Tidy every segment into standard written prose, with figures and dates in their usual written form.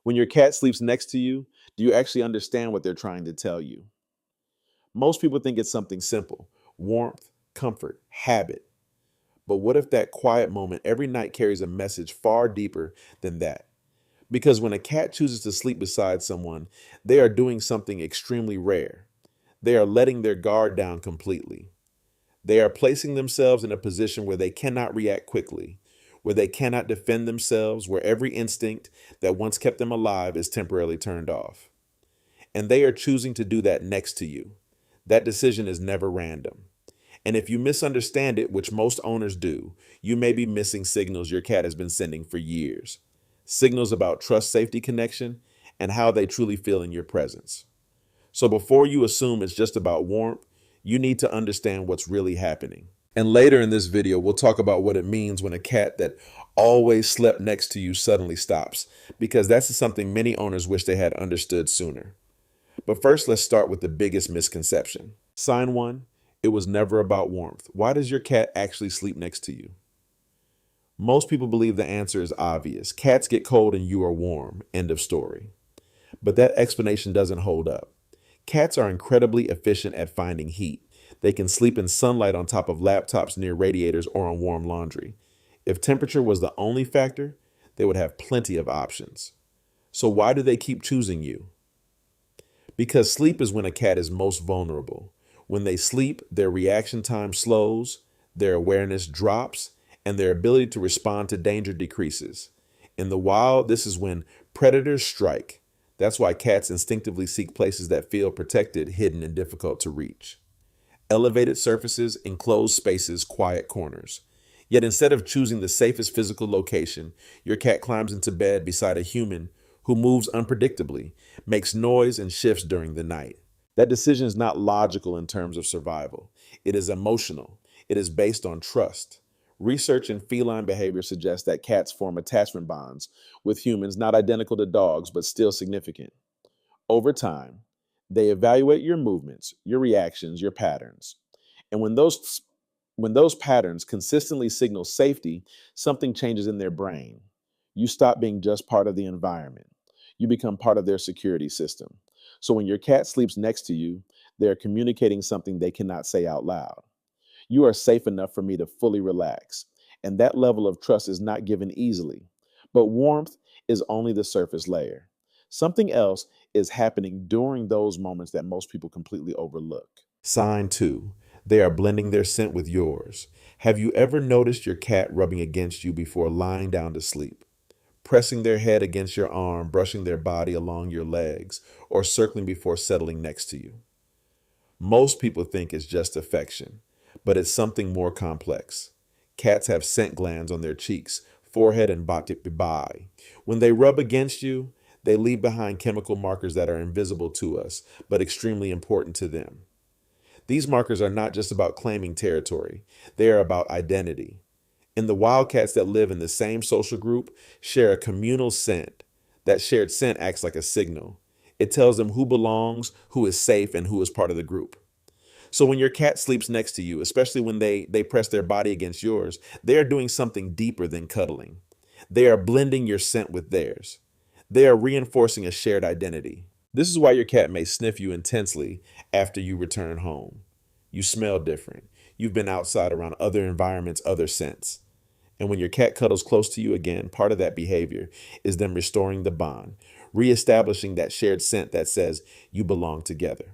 When your cat sleeps next to you, do you actually understand what they're trying to tell you? Most people think it's something simple: warmth, comfort, habit. But what if that quiet moment every night carries a message far deeper than that? Because when a cat chooses to sleep beside someone, they are doing something extremely rare. They are letting their guard down completely. They are placing themselves in a position where they cannot react quickly, where they cannot defend themselves, where every instinct that once kept them alive is temporarily turned off. And they are choosing to do that next to you. That decision is never random. And if you misunderstand it, which most owners do, you may be missing signals your cat has been sending for years. Signals about trust, safety, connection, and how they truly feel in your presence. So before you assume it's just about warmth, you need to understand what's really happening. And later in this video, we'll talk about what it means when a cat that always slept next to you suddenly stops, because that's something many owners wish they had understood sooner. But first, let's start with the biggest misconception. Sign one: it was never about warmth. Why does your cat actually sleep next to you? Most people believe the answer is obvious. Cats get cold and you are warm. End of story. But that explanation doesn't hold up. Cats are incredibly efficient at finding heat. They can sleep in sunlight on top of laptops near radiators or on warm laundry. If temperature was the only factor, they would have plenty of options. So why do they keep choosing you? Because sleep is when a cat is most vulnerable. When they sleep, their reaction time slows, their awareness drops, and their ability to respond to danger decreases. In the wild, this is when predators strike. That's why cats instinctively seek places that feel protected, hidden, and difficult to reach. Elevated surfaces, enclosed spaces, quiet corners. Yet instead of choosing the safest physical location, your cat climbs into bed beside a human who moves unpredictably, makes noise, and shifts during the night. That decision is not logical in terms of survival. It is emotional. It is based on trust. Research in feline behavior suggests that cats form attachment bonds with humans not identical to dogs, but still significant. Over time, they evaluate your movements, your reactions, your patterns. And when those patterns consistently signal safety, something changes in their brain. You stop being just part of the environment. You become part of their security system. So when your cat sleeps next to you, they're communicating something they cannot say out loud. You are safe enough for me to fully relax. And that level of trust is not given easily. But warmth is only the surface layer. Something else is happening during those moments that most people completely overlook. Sign two: they are blending their scent with yours. Have you ever noticed your cat rubbing against you before lying down to sleep? Pressing their head against your arm, brushing their body along your legs, or circling before settling next to you? Most people think it's just affection, but it's something more complex. Cats have scent glands on their cheeks, forehead, and body. When they rub against you, they leave behind chemical markers that are invisible to us, but extremely important to them. These markers are not just about claiming territory, they are about identity. And the wildcats that live in the same social group share a communal scent. That shared scent acts like a signal. It tells them who belongs, who is safe, and who is part of the group. So when your cat sleeps next to you, especially when they press their body against yours, they are doing something deeper than cuddling. They are blending your scent with theirs. They are reinforcing a shared identity. This is why your cat may sniff you intensely after you return home. You smell different. You've been outside around other environments, other scents. And when your cat cuddles close to you again, part of that behavior is them restoring the bond, reestablishing that shared scent that says you belong together.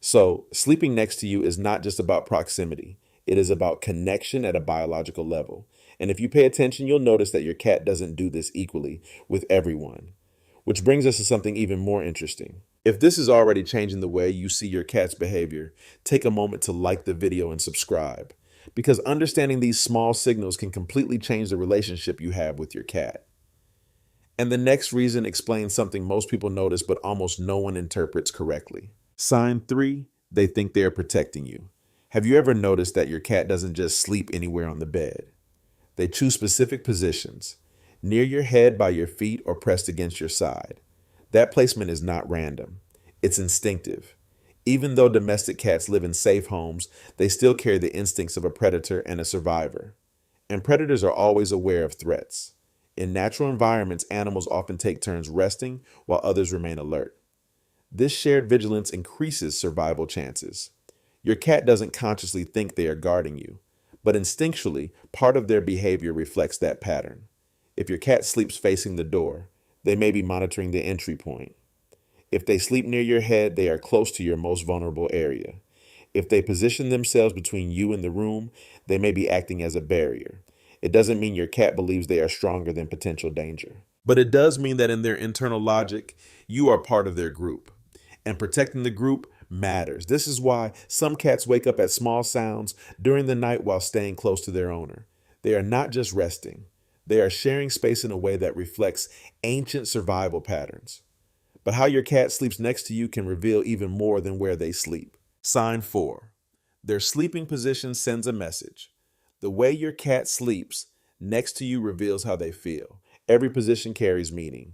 So, sleeping next to you is not just about proximity, it is about connection at a biological level. And if you pay attention, you'll notice that your cat doesn't do this equally with everyone. Which brings us to something even more interesting. If this is already changing the way you see your cat's behavior, take a moment to like the video and subscribe, because understanding these small signals can completely change the relationship you have with your cat. And the next reason explains something most people notice but almost no one interprets correctly. Sign three: they think they are protecting you. Have you ever noticed that your cat doesn't just sleep anywhere on the bed? They choose specific positions, near your head, by your feet, or pressed against your side. That placement is not random. It's instinctive. Even though domestic cats live in safe homes, they still carry the instincts of a predator and a survivor. And predators are always aware of threats. In natural environments, animals often take turns resting while others remain alert. This shared vigilance increases survival chances. Your cat doesn't consciously think they are guarding you, but instinctually, part of their behavior reflects that pattern. If your cat sleeps facing the door, they may be monitoring the entry point. If they sleep near your head, they are close to your most vulnerable area. If they position themselves between you and the room, they may be acting as a barrier. It doesn't mean your cat believes they are stronger than potential danger. But it does mean that in their internal logic, you are part of their group. And protecting the group matters. This is why some cats wake up at small sounds during the night while staying close to their owner. They are not just resting, they are sharing space in a way that reflects ancient survival patterns. But how your cat sleeps next to you can reveal even more than where they sleep. Sign 4. Their sleeping position sends a message. The way your cat sleeps next to you reveals how they feel. Every position carries meaning.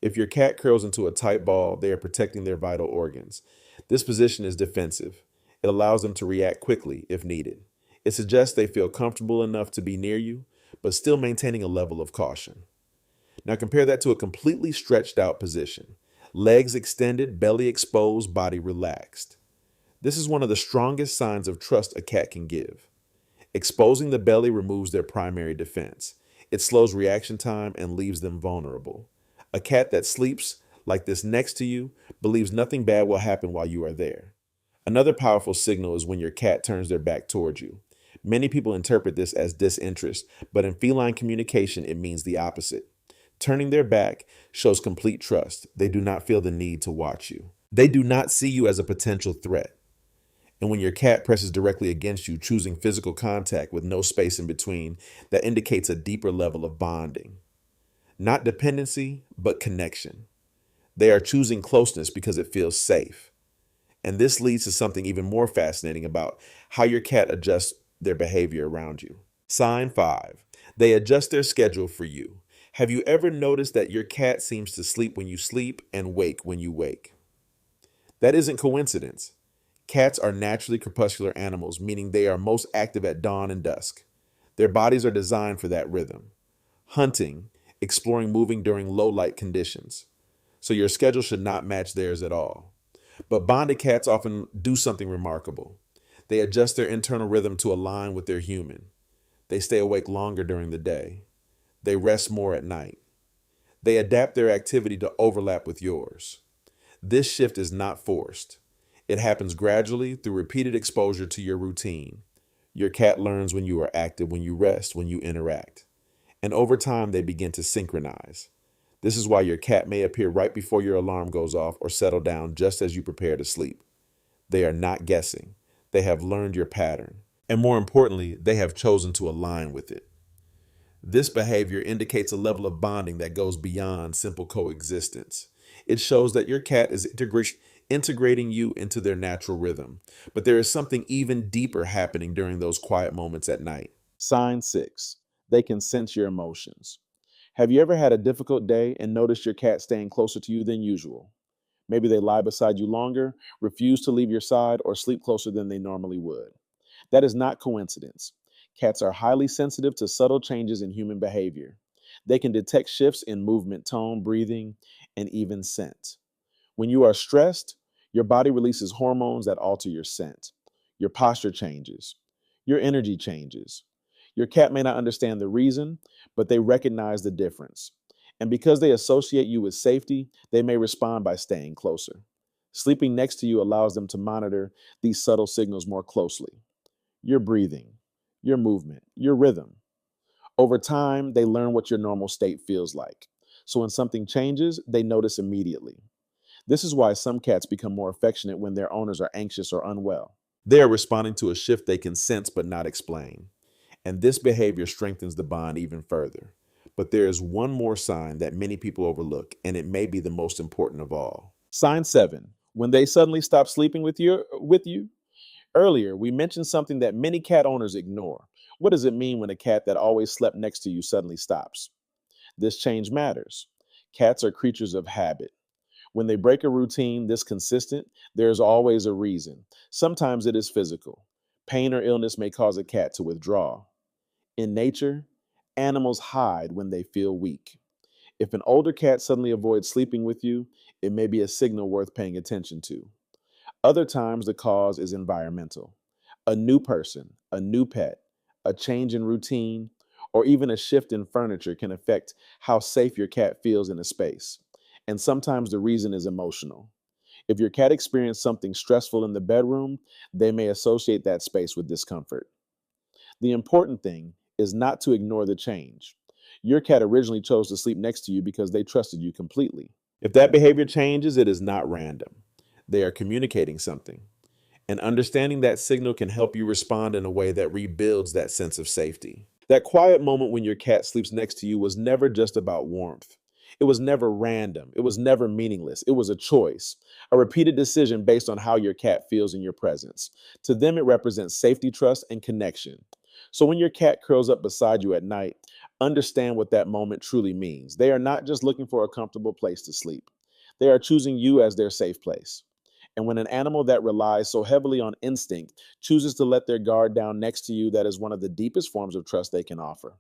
If your cat curls into a tight ball, they are protecting their vital organs. This position is defensive. It allows them to react quickly if needed. It suggests they feel comfortable enough to be near you, but still maintaining a level of caution. Now compare that to a completely stretched out position. Legs extended, belly exposed, body relaxed. This is one of the strongest signs of trust a cat can give. Exposing the belly removes their primary defense. It slows reaction time and leaves them vulnerable. A cat that sleeps like this next to you believes nothing bad will happen while you are there. Another powerful signal is when your cat turns their back towards you. Many people interpret this as disinterest, but in feline communication, it means the opposite. Turning their back shows complete trust. They do not feel the need to watch you. They do not see you as a potential threat. And when your cat presses directly against you, choosing physical contact with no space in between, that indicates a deeper level of bonding. Not dependency, but connection. They are choosing closeness because it feels safe. And this leads to something even more fascinating about how your cat adjusts their behavior around you. Sign 5. They adjust their schedule for you. Have you ever noticed that your cat seems to sleep when you sleep and wake when you wake? That isn't coincidence. Cats are naturally crepuscular animals, meaning they are most active at dawn and dusk. Their bodies are designed for that rhythm. Hunting, exploring, moving during low light conditions. So your schedule should not match theirs at all. But bonded cats often do something remarkable. They adjust their internal rhythm to align with their human. They stay awake longer during the day. They rest more at night. They adapt their activity to overlap with yours. This shift is not forced. It happens gradually through repeated exposure to your routine. Your cat learns when you are active, when you rest, when you interact. And over time, they begin to synchronize. This is why your cat may appear right before your alarm goes off or settle down just as you prepare to sleep. They are not guessing. They have learned your pattern. And more importantly, they have chosen to align with it. This behavior indicates a level of bonding that goes beyond simple coexistence. It shows that your cat is integrating you into their natural rhythm. But there is something even deeper happening during those quiet moments at night. Sign 6. They can sense your emotions. Have you ever had a difficult day and noticed your cat staying closer to you than usual? Maybe they lie beside you longer, refuse to leave your side, or sleep closer than they normally would. That is not coincidence. Cats are highly sensitive to subtle changes in human behavior. They can detect shifts in movement, tone, breathing, and even scent. When you are stressed, your body releases hormones that alter your scent. Your posture changes. Your energy changes. Your cat may not understand the reason, but they recognize the difference. And because they associate you with safety, they may respond by staying closer. Sleeping next to you allows them to monitor these subtle signals more closely. Your breathing, your movement, your rhythm. Over time, they learn what your normal state feels like. So when something changes, they notice immediately. This is why some cats become more affectionate when their owners are anxious or unwell. They are responding to a shift they can sense but not explain. And this behavior strengthens the bond even further. But there is one more sign that many people overlook, and it may be the most important of all. Sign 7. When they suddenly stop sleeping with you. Earlier, we mentioned something that many cat owners ignore. What does it mean when a cat that always slept next to you suddenly stops? This change matters. Cats are creatures of habit. When they break a routine this consistent, there's always a reason. Sometimes it is physical. Pain or illness may cause a cat to withdraw. In nature, Animals hide when they feel weak. If an older cat suddenly avoids sleeping with you, it may be a signal worth paying attention to. Other times, the cause is environmental. A new person, a new pet, a change in routine, or even a shift in furniture can affect how safe your cat feels in a space. And sometimes the reason is emotional. If your cat experienced something stressful in the bedroom, they may associate that space with discomfort. The important thing is not to ignore the change. Your cat originally chose to sleep next to you because they trusted you completely. If that behavior changes, it is not random. They are communicating something. And understanding that signal can help you respond in a way that rebuilds that sense of safety. That quiet moment when your cat sleeps next to you was never just about warmth. It was never random. It was never meaningless. It was a choice, a repeated decision based on how your cat feels in your presence. To them, it represents safety, trust, and connection. So when your cat curls up beside you at night, understand what that moment truly means. They are not just looking for a comfortable place to sleep, they are choosing you as their safe place. And when an animal that relies so heavily on instinct chooses to let their guard down next to you, that is one of the deepest forms of trust they can offer.